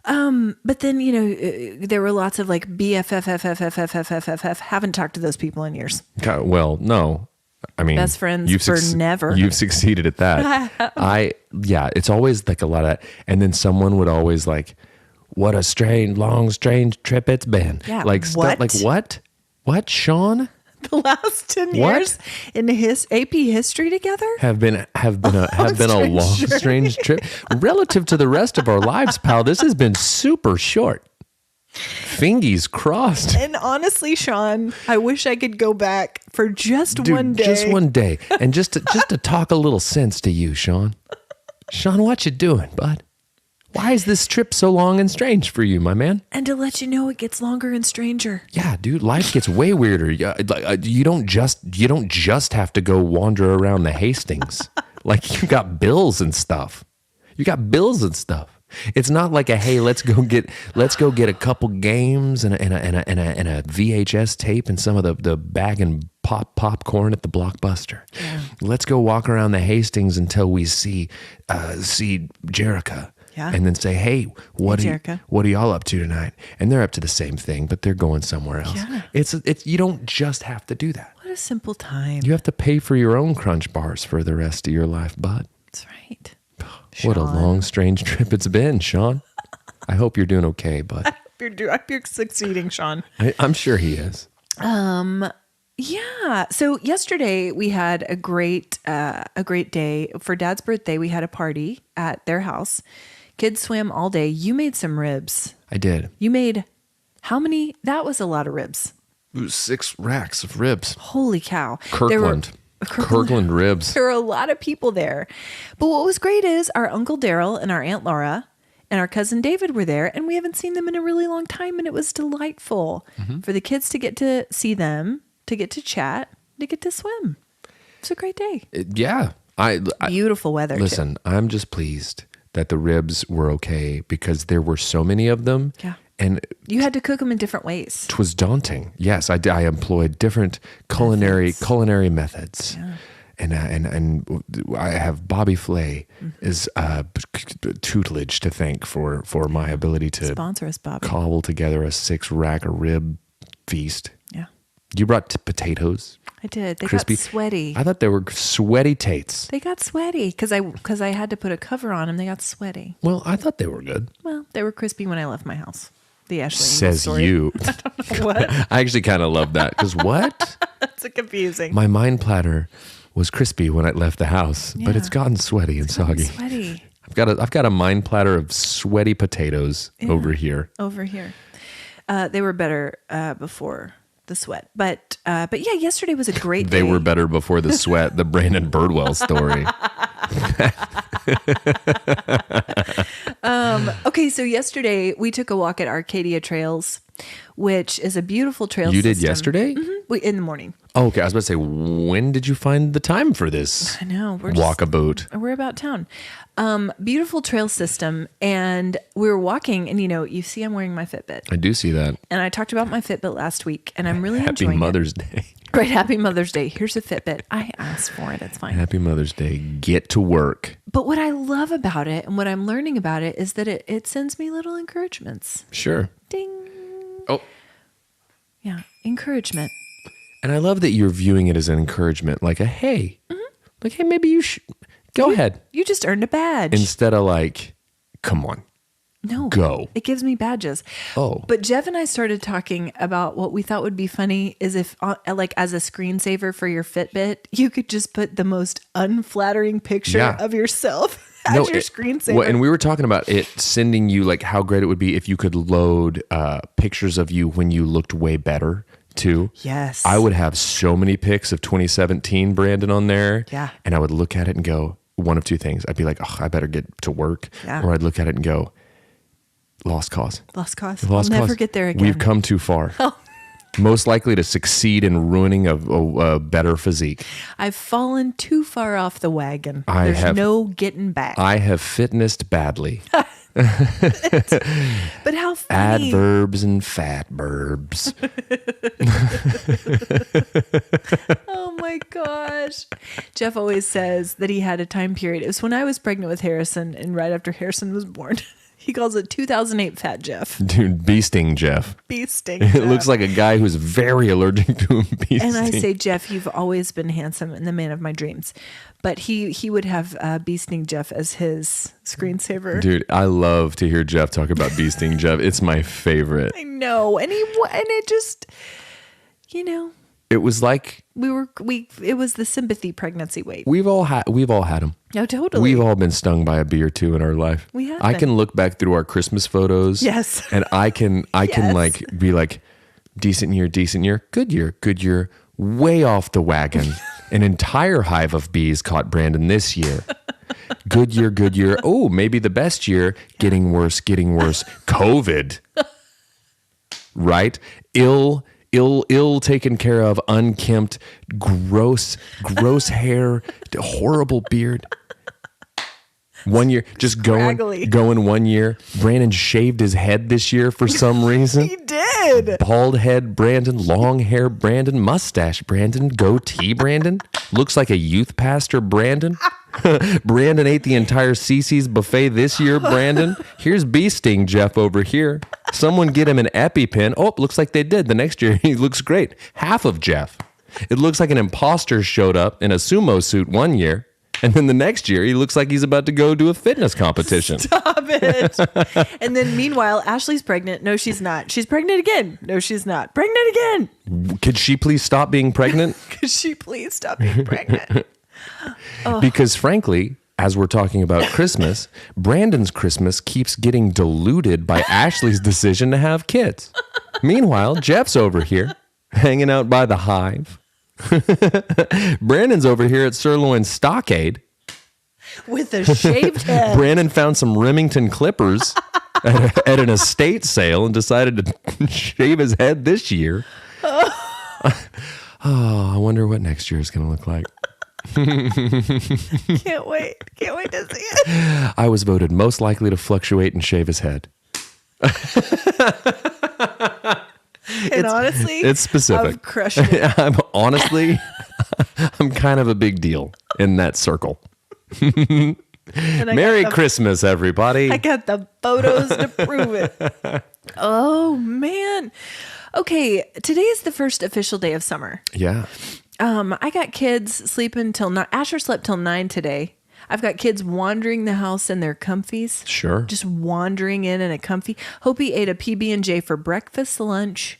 But then, there were lots of like BFFFFFFFFF. Haven't talked to those people in years. Well, no. I mean, best friends never. You've succeeded at that. It's always like a lot of, and then someone would always like, what a strange trip it's been. Yeah. Like stuff like what, Sean? The last 10 years in his AP history together have been a long, strange trip. Relative to the rest of our lives, pal, this has been super short. Fingies crossed. And honestly, Sean, I wish I could go back for just one day. Just one day. And just to talk a little sense to you, Sean. Sean, what you doing, bud? Why is this trip so long and strange for you, my man? And to let you know, it gets longer and stranger. Yeah, dude, life gets way weirder. You don't just have to go wander around the Hastings. Like you got bills and stuff. It's not like hey, let's go get a couple games and a VHS tape and some of the bag and popcorn at the Blockbuster. Yeah. Let's go walk around the Hastings until we see Jerica. Yeah. And then say, hey, what are y'all up to tonight? And they're up to the same thing, but they're going somewhere else. Yeah. It's you don't just have to do that. What a simple time. You have to pay for your own Crunch Bars for the rest of your life, bud. That's right. What a long, strange trip it's been, Sean. I hope you're doing okay, bud. I hope you're succeeding, Sean. I'm sure he is. Yeah. So yesterday we had a great day for Dad's birthday. We had a party at their house. Kids swam all day. You made some ribs. I did. You made how many? That was a lot of ribs. It was 6 racks of ribs. Holy cow. Kirkland ribs. There were a lot of people there. But what was great is our Uncle Daryl and our Aunt Laura and our cousin David were there, and we haven't seen them in a really long time, and it was delightful for the kids to get to see them, to get to chat, to get to swim. It's a great day. Yeah. Beautiful weather. Listen, I'm just pleased that the ribs were okay because there were so many of them. Yeah. And you had to cook them in different ways. It was daunting. Yes, I employed different culinary methods. Yeah. And I have Bobby Flay is tutelage to thank for my ability to sponsor us, Bobby. Cobble together a 6-rack rib feast. Yeah. You brought potatoes. I did. They crispy. Got sweaty. I thought they were sweaty tates. They got sweaty because I had to put a cover on them. They got sweaty. Well, I thought they were good. Well, they were crispy when I left my house. The Ashley says story. You. I don't know what. I actually kind of love that because what? That's confusing. My mind platter was crispy when I left the house, but it's gotten sweaty and soggy. Sweaty. I've got a mind platter of sweaty potatoes over here. Over here. They were better before the sweat, but yeah, yesterday was a great day. They were better before the sweat. The Brandon Birdwell story. Okay, so yesterday we took a walk at Arcadia Trails, which is a beautiful trail You system. did yesterday? Mm-hmm. In the morning. Oh, okay, I was about to say, when did you find the time for this? I know. Walkabout. We're about town. Beautiful trail system, and we were walking, and you see I'm wearing my Fitbit. I do see that. And I talked about my Fitbit last week, and I'm really Happy enjoying Mother's it. Day. Right, Happy Mother's Day. Here's a Fitbit. I asked for it. It's fine. Happy Mother's Day. Get to work. But what I love about it and what I'm learning about it is that it sends me little encouragements. Sure. Ding. Oh. Yeah, encouragement. And I love that you're viewing it as an encouragement, like hey, like, hey, maybe you should go ahead. You just earned a badge. Instead of like, come on. No. Go. It gives me badges. Oh. But Jeff and I started talking about what we thought would be funny is if, like, as a screensaver for your Fitbit, you could just put the most unflattering picture of yourself as your screensaver. Well, and we were talking about it sending you, like, how great it would be if you could load pictures of you when you looked way better, too. Yes. I would have so many pics of 2017 Brandon on there. Yeah. And I would look at it and go, one of two things. I'd be like, oh, I better get to work. Yeah. Or I'd look at it and go, lost cause. Lost cause. I'll never get there again. We've come too far. Most likely to succeed in ruining a better physique. I've fallen too far off the wagon. There's no getting back. I have fitnessed badly. But how funny. Adverbs and fatverbs. Oh my gosh. Jeff always says that he had a time period. It was when I was pregnant with Harrison and right after Harrison was born. He calls it 2008 Fat Jeff. Dude, bee sting Jeff. Bee sting It Jeff. looks like a guy who's very allergic to a bee sting. And I say, Jeff, you've always been handsome and the man of my dreams. But he would have bee sting Jeff as his screensaver. Dude, I love to hear Jeff talk about bee sting Jeff. It's my favorite. I know. And it just, you know. It was like it was the sympathy pregnancy weight. we've all had them. No, totally. We've all been stung by a bee or two in our life. We have I been. can look back through our Christmas photos. Yes. And I can Yes. like be like, decent year, good year, way off the wagon. An entire hive of bees caught Brandon this year. Good year. Oh, maybe the best year. Getting worse. COVID. Right? Ill taken care of, unkempt, gross hair, horrible beard. 1 year, just going 1 year. Brandon shaved his head this year for some reason. He did. Bald head Brandon, long hair Brandon, mustache Brandon, goatee Brandon. Looks like a youth pastor Brandon. Brandon ate the entire CC's buffet this year, Brandon. Here's bee sting Jeff over here. Someone get him an EpiPen. Oh, looks like they did. The next year, he looks great. Half of Jeff. It looks like an imposter showed up in a sumo suit 1 year. And then the next year, he looks like he's about to go do a fitness competition. Stop it. And then meanwhile, Ashley's pregnant. No, she's not. She's pregnant again. No, she's not. Pregnant again. Could she please stop being pregnant? Could she please stop being pregnant? Because frankly, as we're talking about Christmas, Brandon's Christmas keeps getting diluted by Ashley's decision to have kids. Meanwhile, Jeff's over here hanging out by the hive. Brandon's over here at Sirloin Stockade With a shaved head. Brandon found some Remington clippers at an estate sale and decided to shave his head this year. Oh, I wonder what next year is going to look like. Can't wait. Can't wait to see it. I was voted most likely to fluctuate and shave his head. And honestly, it's specific. I've crushed it. I'm kind of a big deal in that circle. And Merry Christmas, everybody. I got the photos to prove it. Oh, man. Okay, today is the first official day of summer. Yeah. I got kids sleeping till 9. Asher slept till 9 today. I've got kids wandering the house in their comfies. Sure. Just wandering in a comfy. Hopi ate a PB&J for breakfast, lunch,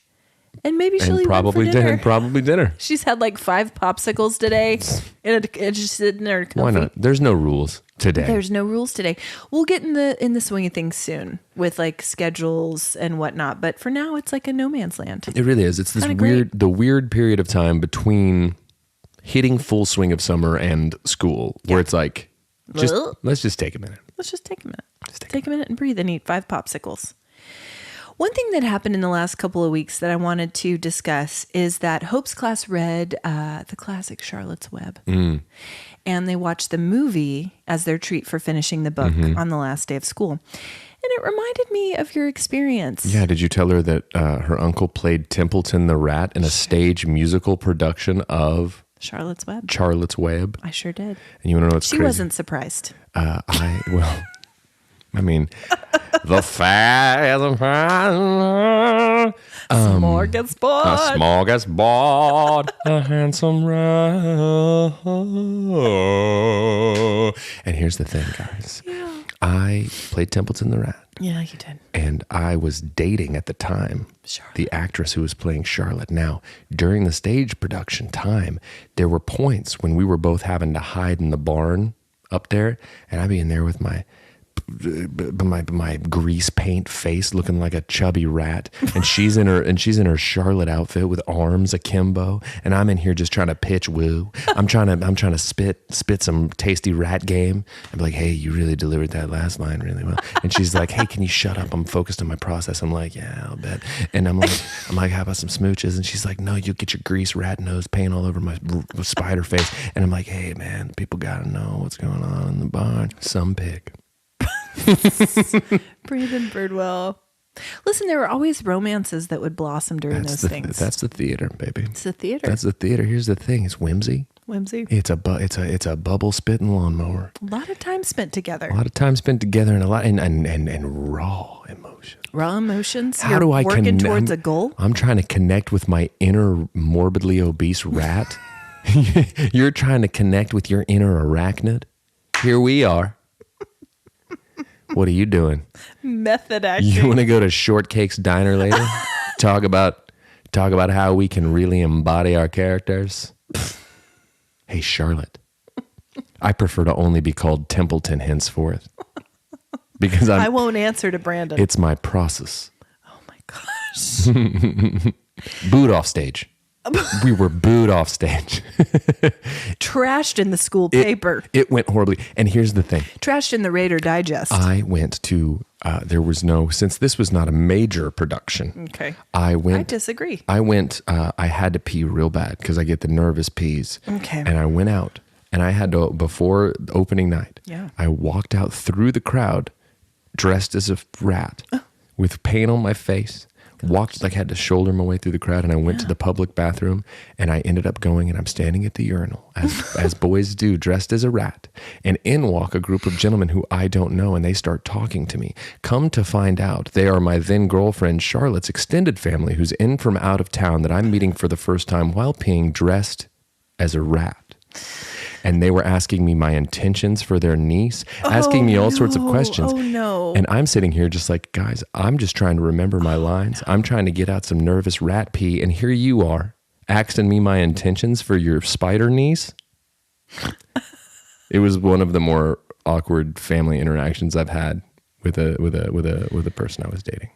and maybe she'll eat probably one for dinner. Probably dinner. She's had like 5 popsicles today, and just sitting there comfy. Why not? There's no rules today. There's no rules today. We'll get in the swing of things soon with like schedules and whatnot. But for now, it's like a no man's land. It really is. It's this Kinda the weird period of time between hitting full swing of summer and school, where it's like, let's just take a minute. Let's just take a minute. Take a minute and breathe and eat 5 popsicles. One thing that happened in the last couple of weeks that I wanted to discuss is that Hope's class read the classic Charlotte's Web. And they watched the movie as their treat for finishing the book on the last day of school. And it reminded me of your experience. Yeah, did you tell her that her uncle played Templeton the Rat in a stage musical production of Charlotte's Web. Charlotte's Web? I sure did. And you want to know what's crazy? She wasn't surprised. I mean, the fast Smorgasbord. a smorgasbord, a handsome rat. And here's the thing, guys. Yeah. I played Templeton the Rat. Yeah, you did. And I was dating at the time Charlotte. the actress who was playing Charlotte. Now, during the stage production time, there were points when we were both having to hide in the barn up there, and I'd be in there with my grease paint face looking like a chubby rat, and she's in her Charlotte outfit with arms akimbo, and I'm in here just trying to pitch woo. I'm trying to spit some tasty rat game. I'm like, hey, you really delivered that last line really well. And she's like, hey, can you shut up? I'm focused on my process. I'm like, yeah, I'll bet. And I'm like, how about some smooches? And she's like, no, you get your grease rat nose paint all over my spider face. And I'm like, hey man, people gotta know what's going on in the barn. Some pig. Breathe in, Birdwell. Listen, there were always romances that would blossom during those things. That's the theater, baby. It's the theater. That's the theater. Here's the thing: it's whimsy. Whimsy. It's a bubble spitting lawnmower. A lot of time spent together. A lot of time spent together, and a lot and raw emotion. Raw emotions. How do I working towards a goal? I'm trying to connect with my inner morbidly obese rat. You're trying to connect with your inner arachnid. Here we are. What are you doing? Method acting. You want to go to Shortcake's Diner later? talk about how we can really embody our characters. Hey, Charlotte. I prefer to only be called Templeton henceforth. Because I won't answer to Brandon. It's my process. Oh my gosh. Booed off stage. We were booed off stage. Trashed in the school paper. It went horribly. And here's the thing. Trashed in the Raider Digest. I went to, since this was not a major production. Okay. I disagree. I had to pee real bad because I get the nervous pees. Okay. And I went out and I had to, before opening night, I walked out through the crowd dressed as a rat with paint on my face. Walked like I had to shoulder my way through the crowd, and I went to the public bathroom, and I ended up going, and I'm standing at the urinal as boys do, dressed as a rat. And in walk a group of gentlemen who I don't know, and they start talking to me. Come to find out, they are my then girlfriend Charlotte's extended family, who's in from out of town that I'm meeting for the first time while being dressed as a rat. And they were asking me my intentions for their niece, asking me all sorts of questions. Oh, no. And I'm sitting here just like, guys, I'm just trying to remember my lines. No. I'm trying to get out some nervous rat pee. And here you are asking me my intentions for your spider niece. It was one of the more awkward family interactions I've had with a person I was dating.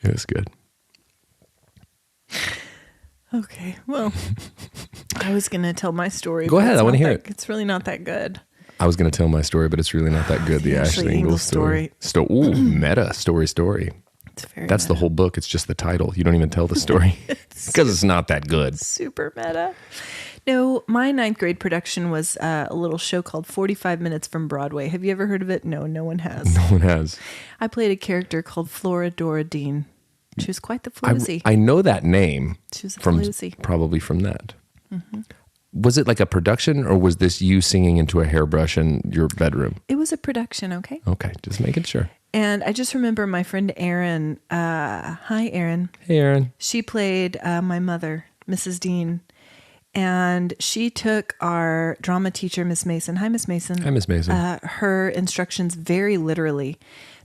It was good. Okay, well, I was going to tell my story. Go ahead, I want to hear it. It's really not that good. I was going to tell my story, but it's really not that good. The Ashley Engle story. Ooh, meta story. It's very That's meta. The whole book. It's just the title. You don't even tell the story because it's not that good. Super meta. No, my 9th grade production was a little show called 45 Minutes from Broadway. Have you ever heard of it? No, no one has. No one has. I played a character called Flora Dora Dean. She was quite the floozy. I know that name. She was a from floozy. Probably from that. Mm-hmm. Was it like a production, or was this you singing into a hairbrush in your bedroom? It was a production, okay? Okay, just making sure. And I just remember my friend Erin. Hi, Erin. Hey, Erin. She played my mother, Mrs. Dean. And she took our drama teacher, Miss Mason. Hi, Miss Mason. Hi, Miss Mason. Her instructions very literally,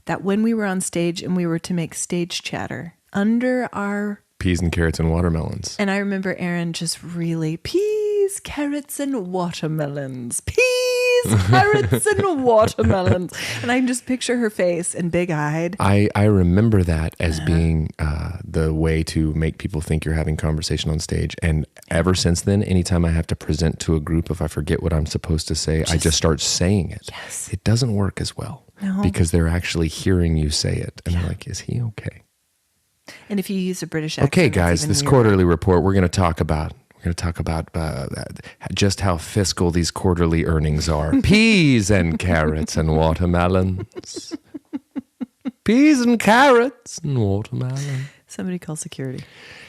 that when we were on stage and we were to make stage chatter under our peas and carrots and watermelons. And I remember Erin just really, peas, carrots, and watermelons. Peas, carrots, and watermelons. And I can just picture her face and big-eyed. I remember that as being the way to make people think you're having conversation on stage. And ever since then, anytime I have to present to a group, if I forget what I'm supposed to say, I just start saying it. Yes. It doesn't work as well. No. Because they're actually hearing you say it. And they're like, is he okay? And if you use a British accent, okay, guys, this quarterly report, we're going to talk about just how fiscal these quarterly earnings are. Peas and carrots and watermelons. Peas and carrots and watermelons. Somebody call security.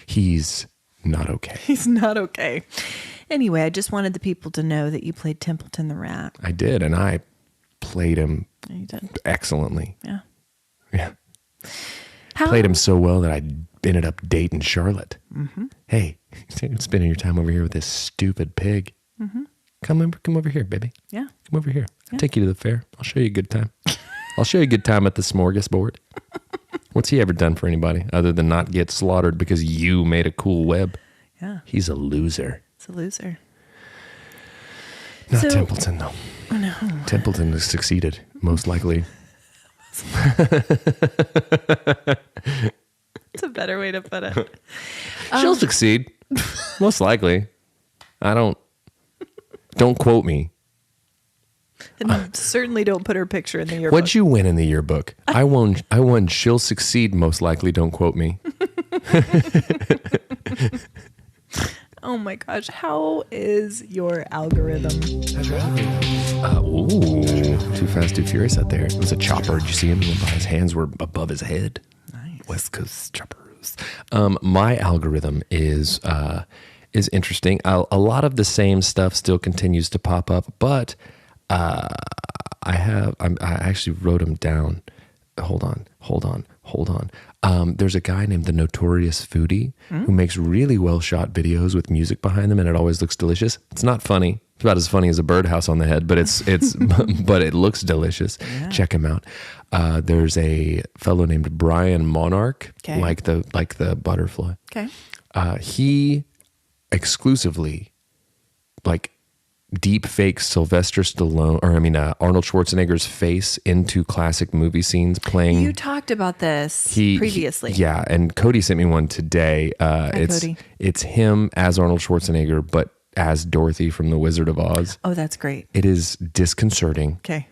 He's not okay. He's not okay. Anyway, I just wanted the people to know that you played Templeton the Rat. I did, and I played him excellently. Yeah. Yeah. Played him so well that I ended up dating Charlotte. Mm-hmm. Hey, spending your time over here with this stupid pig. Mm-hmm. Come over here, baby. Yeah. Come over here. I'll take you to the fair. I'll show you a good time. I'll show you a good time at the smorgasbord. What's he ever done for anybody other than not get slaughtered because you made a cool web? Yeah. He's a loser. He's a loser. Not Templeton, though. Oh, no. Templeton has succeeded, most likely. It's a better way to put it. She'll succeed, most likely. Don't quote me. And certainly don't put her picture in the yearbook. What'd you win in the yearbook? I won she'll succeed, most likely. Don't quote me. Oh my gosh. How is your algorithm? Too Fast, Too Furious out there. It was a chopper. Did you see him? He went by, his hands were above his head. Nice. West Coast choppers. My algorithm is interesting. A lot of the same stuff still continues to pop up, but I actually wrote them down. Hold on. There's a guy named the Notorious Foodie who makes really well shot videos with music behind them, and it always looks delicious. It's not funny. It's about as funny as a birdhouse on the head, but it's but it looks delicious. Yeah. Check him out. There's a fellow named Brian Monarch, like the butterfly. Okay. He exclusively deep fakes Sylvester Stallone, Arnold Schwarzenegger's face into classic movie scenes playing. You talked about this previously. Yeah, and Cody sent me one today. Cody. It's him as Arnold Schwarzenegger, but as Dorothy from The Wizard of Oz. Oh, that's great. It is disconcerting. Okay.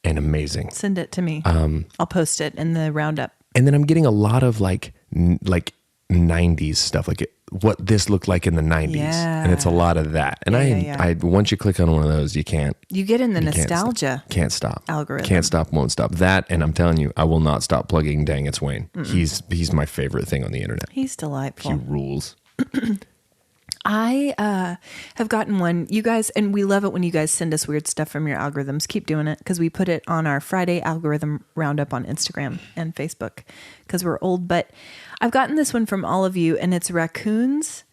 And amazing. Send it to me. I'll post it in the roundup. And then I'm getting a lot of like 90s stuff, like what this looked like in the 90s. Yeah. And it's a lot of that. And I once you click on one of those, you get in the nostalgia. Can't stop. Algorithm. Can't stop, won't stop. That, and I'm telling you, I will not stop plugging Dang It's Wayne. He's my favorite thing on the internet. He's delightful. He rules. I have gotten one, you guys, and we love it when you guys send us weird stuff from your algorithms. Keep doing it, because we put it on our Friday algorithm roundup on Instagram and Facebook, because we're old. But I've gotten this one from all of you, and it's raccoons.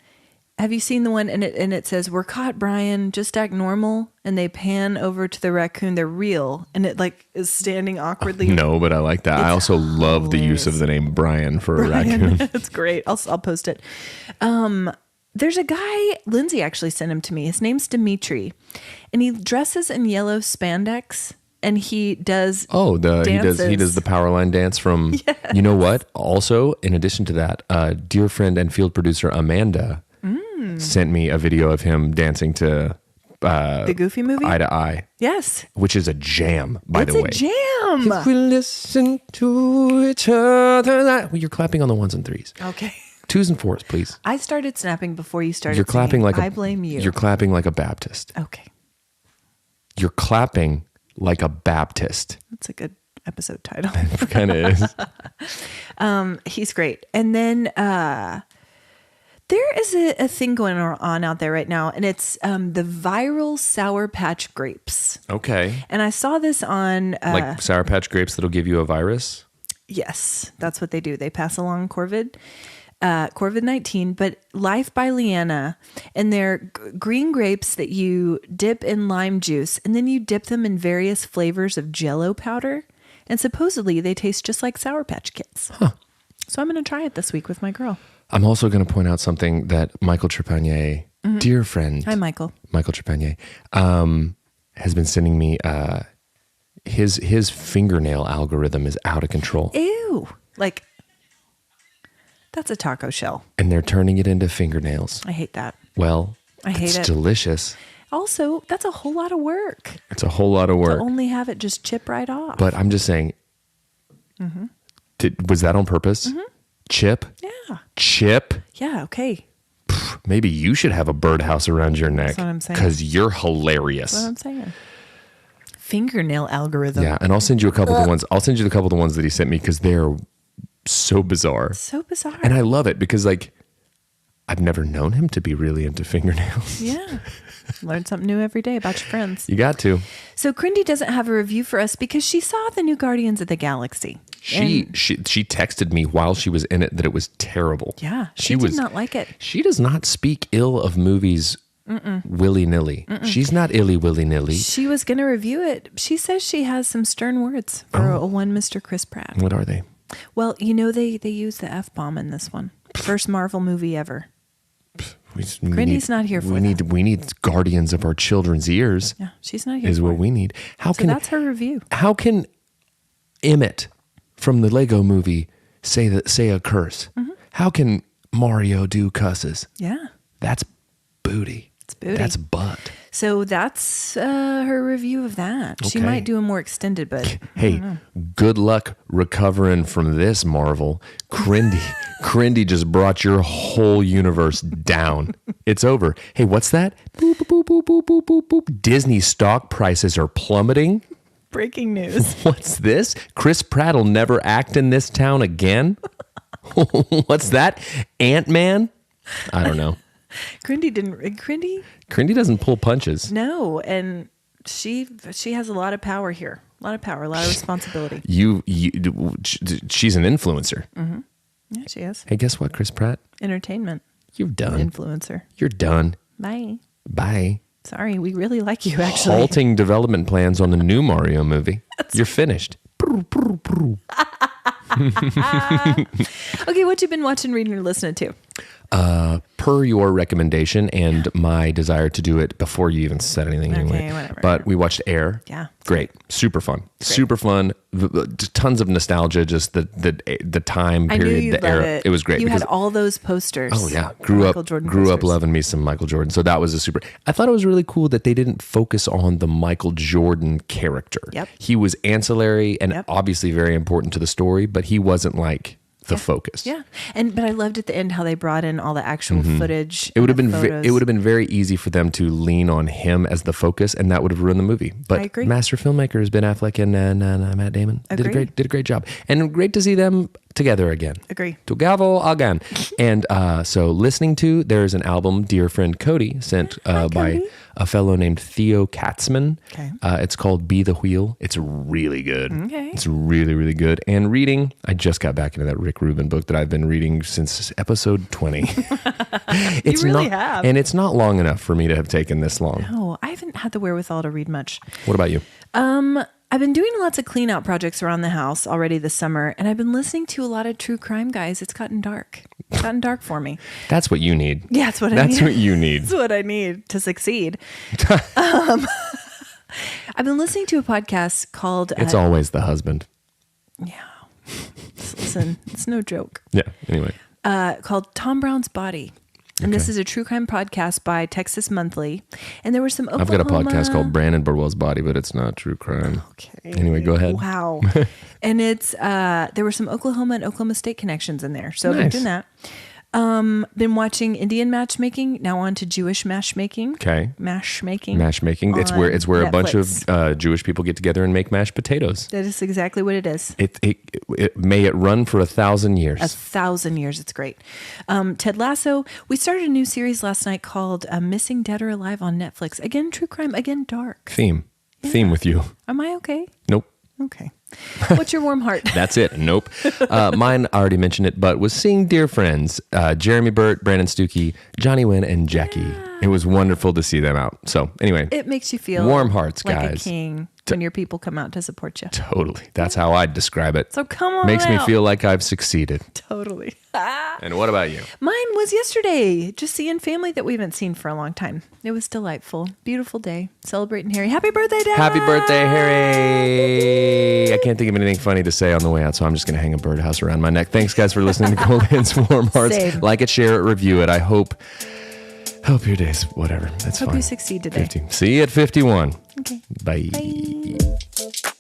Have you seen the one? And it says, "We're caught, Brian. Just act normal." And they pan over to the raccoon. They're real, and it is standing awkwardly. No, but I like that. I also love the use of the name Brian for a raccoon. It's great. I'll post it. There's a guy, Lindsay actually sent him to me. His name's Dimitri, and he dresses in yellow spandex, and he does dances. He does the power line dance from. Yes. You know what? Also, in addition to that, dear friend and field producer Amanda sent me a video of him dancing to the Goofy movie, Eye to Eye. Yes, which is a jam, by the way. It's a jam. If we listen to each other, well, you're clapping on the ones and threes. Okay. 2s and 4s, please. I started snapping before you started. You're clapping singing. I blame you. You're clapping like a Baptist. Okay. You're clapping like a Baptist. That's a good episode title. It kind of is. He's great. And then there is a thing going on out there right now, and it's the viral Sour Patch grapes. Okay. And I saw this on like Sour Patch grapes that'll give you a virus? Yes, that's what they do. They pass along COVID-19, but Life by Leanna, and they're green grapes that you dip in lime juice, and then you dip them in various flavors of Jell-O powder, and supposedly they taste just like Sour Patch Kids. Huh. So I'm going to try it this week with my girl. I'm also going to point out something that Michael Trepanier, dear friend. Hi, Michael. Michael Trepanier, has been sending me his fingernail algorithm is out of control. Ew. That's a taco shell. And they're turning it into fingernails. I hate that. Well, I hate it. It's delicious. Also, that's a whole lot of work. It's a whole lot of work. To only have it just chip right off. But I'm just saying, was that on purpose? Chip? Yeah. Chip? Yeah, okay. Maybe you should have a birdhouse around your neck. That's what I'm saying. Because you're hilarious. That's what I'm saying. Fingernail algorithm. Yeah, and I'll send you a couple of the ones. I'll send you the couple of the ones that he sent me because they're so bizarre. So bizarre. And I love it because I've never known him to be really into fingernails. Yeah. Learn something new every day about your friends. You got to. So Crindy doesn't have a review for us because she saw the new Guardians of the Galaxy. She texted me while she was in it that it was terrible. Yeah. She did not like it. She does not speak ill of movies willy-nilly. She's not illy willy-nilly. She was going to review it. She says she has some stern words for a one Mr. Chris Pratt. What are they? Well, they use the F-bomb in this one. First Marvel movie ever. Crindy's not here for that. We need guardians of our children's ears. Yeah, she's not here is for what it. we need. That's her review. How can Emmett from the Lego movie say a curse? How can Mario do cusses? Yeah. That's booty. It's booty. That's butt. So that's her review of that. Okay. She might do a more extended, but hey, good luck recovering from this, Marvel. Crindy just brought your whole universe down. It's over. Hey, what's that? Boop, boop, boop, boop, boop, boop, boop. Disney stock prices are plummeting. Breaking news. What's this? Chris Pratt will never act in this town again? What's that? Ant-Man? I don't know. Crindy doesn't pull punches. No, and she has a lot of power here. A lot of responsibility. She's an influencer. Mm-hmm. Yeah, she is. Hey, guess what, Chris Pratt? Entertainment. You're done. Influencer. You're done. Bye. Sorry, we really like you, actually. Halting development plans on the new Mario movie. You're finished. Okay, what you been watching, reading, or listening to? Per your recommendation and my desire to do it before you even said anything anyway. Whatever. But we watched Air. Yeah. Great. Super fun. Super fun. Tons of nostalgia, just the time period, I knew you'd the era. love it. It was great. You had all those posters. Oh yeah. Grew up loving me some Michael Jordan. So that was I thought it was really cool that they didn't focus on the Michael Jordan character. Yep. He was ancillary and obviously very important to the story, but he wasn't like the focus. Yeah. But I loved at the end how they brought in all the actual footage. It would have been very easy for them to lean on him as the focus, and that would have ruined the movie. But I agree. master filmmakers Ben Affleck and Matt Damon did a great job, and great to see them together again. Agree. Together again. And so listening to, there's an album dear friend Cody sent by a fellow named Theo Katzman. Okay. It's called Be the Wheel. It's really good. Okay. It's really, really good. And reading, I just got back into that Rick Rubin book that I've been reading since episode 20. You really have. And it's not long enough for me to have taken this long. No, I haven't had the wherewithal to read much. What about you? I've been doing lots of clean out projects around the house already this summer, and I've been listening to a lot of true crime guys. It's gotten dark. It's gotten dark for me. That's what you need. Yeah, that's what I need. That's what you need. That's what I need to succeed. I've been listening to a podcast called... It's always the husband. Yeah. Listen, it's no joke. Yeah, anyway. Called Tom Brown's Body. And this is a true crime podcast by Texas Monthly. And there were some Oklahoma... I've got a podcast called Brandon Birdwell's Body, but it's not true crime. Okay. Anyway, go ahead. Wow. And it's there were some Oklahoma and Oklahoma State connections in there. So I've been doing that. Been watching Indian matchmaking, now on to Jewish matchmaking. Okay. Mashmaking. It's where a bunch of Jewish people get together and make mashed potatoes. That is exactly what it is. May it run for 1,000 years. 1,000 years. It's great. Ted Lasso. We started a new series last night called Missing Dead or Alive on Netflix. Again, true crime. Again, dark. Theme with you. Am I okay? Nope. Okay. What's your warm heart? That's it. Nope. Mine, I already mentioned it, but was seeing dear friends, Jeremy Burt, Brandon Stuckey, Johnny Wynn, and Jackie. Yeah. It was wonderful to see them out. So anyway. It makes you feel warm hearts, like guys. a king when your people come out to support you. Totally. That's how I'd describe it. So come on Makes me out. feel like I've succeeded. Totally. And what about you? Mine was yesterday. Just seeing family that we haven't seen for a long time. It was delightful. Beautiful day. Celebrating Harry. Happy birthday, Dad. Happy birthday, Harry. I can't think of anything funny to say on the way out, so I'm just going to hang a birdhouse around my neck. Thanks, guys, for listening to Coleman's Warm Hearts. Same. Like it, share it, review it. I hope your day's whatever. That's fine. Hope you succeed today. 50. See you at 51. Okay. Bye. Bye.